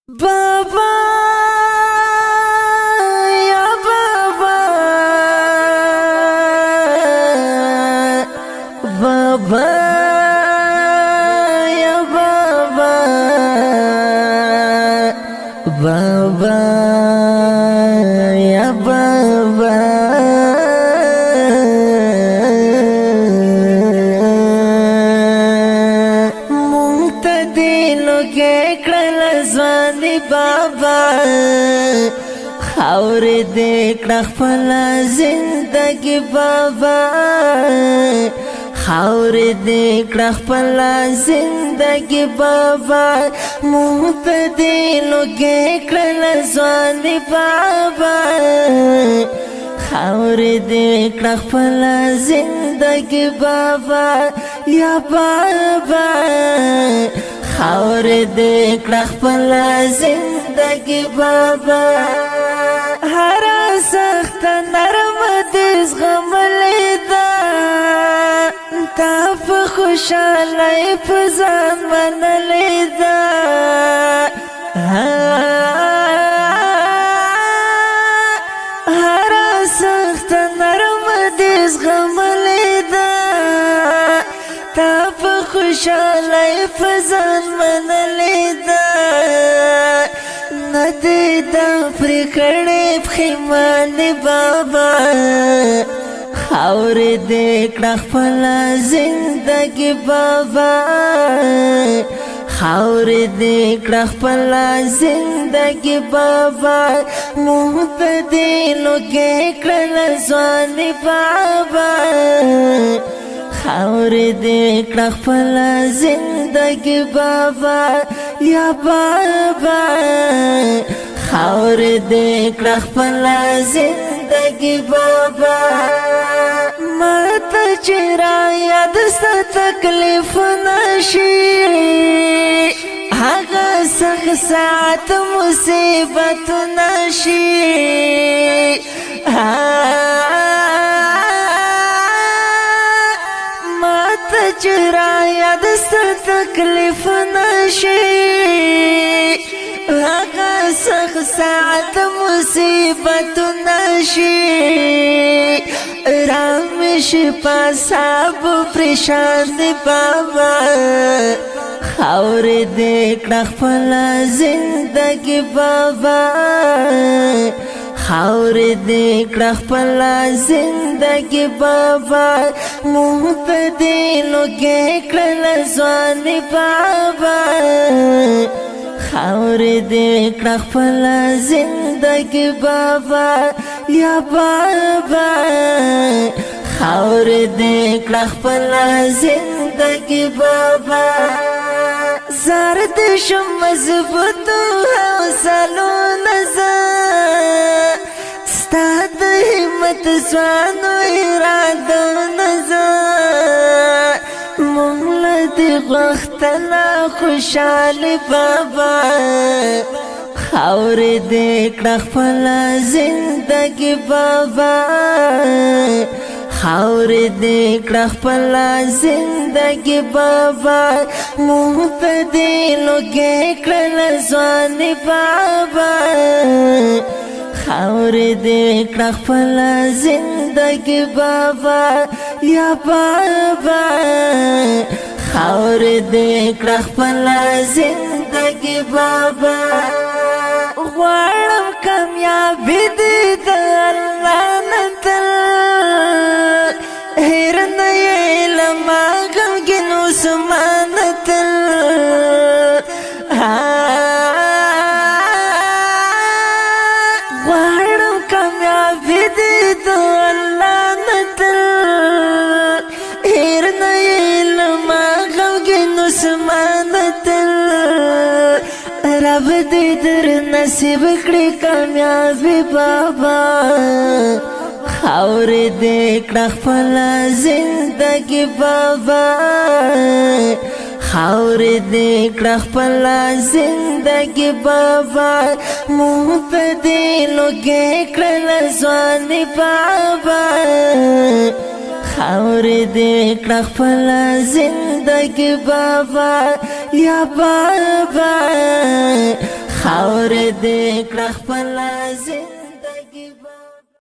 بابا يا بابا بابا يا بابا بابا يا بابا ممتدينو کې کړل ځواني بابا خاور دې کړه خپل زندګي بابا خاور دې کړه خپل زندګي بابا ممتدينو کې کړل ځواني بابا خاور دې کړه خپل زندګي بابا یا بابا خاور دې کړه خپل زندګي بابا هر سخت نرم دې زغملې ده تا په خوشاله په ځان منلې ده هر سخت نرم دې زغملې ده تا په خوشاله په ځان منلې ده ندې دا پرې کړې پښېمانې بابا خاور دې کړه خپل زندګي بابا خاور دې کړه خپل زندګي بابا ممتدينو کې کړل ځواني بابا خاور دې کړه خپل زندګي بابا یا بابا خاور دې کړه خپل زندګي بابا ماته چې را یاد ست تکلیف نشي هغه سخت ساعت مصیبت نشي چې را یاد ست تکلیف نشي هغه سخت ساعت مصیبت نشي رامش پاساب پریشان دی بابا خاور دې کړه خپل زندګي بابا خاور دې کړه خپل زندګي بابا ممتدينو کې کړل ځواني بابا خاور دې کړه خپل زندګي بابا یا بابا خاور دې کړه خپل زندګي بابا زار دې شم مضبوط حوصلو نظر ستاد همت ځوانو اراده نظر مونږ دې غوښتنه خوشاله بابا خاور دې کړه خپل زندګي بابا خاور دې کړه خپل زندګي بابا ممتدينو کې کړل ځواني بابا خاور دې کړه خپل زندګي بابا یا بابا خاور دې کړه خپل زندګي بابا غواړم کامیابی دې د الله نه تل هیر نه یې له ما غمګین عثمان تل غواړم کامیابی دې د الله نه تل هیر نه یې له ما غمګین عثمان تل رب دې در نصیب کړي کامیابی بابا خاور دې کړه خپل زندګي بابا خاور دې کړه خپل زندګي بابا ممتدينو کې کړل ځواني بابا خاور دې کړه خپل زندګي بابا یا بابا خاور دې کړه خپل زنده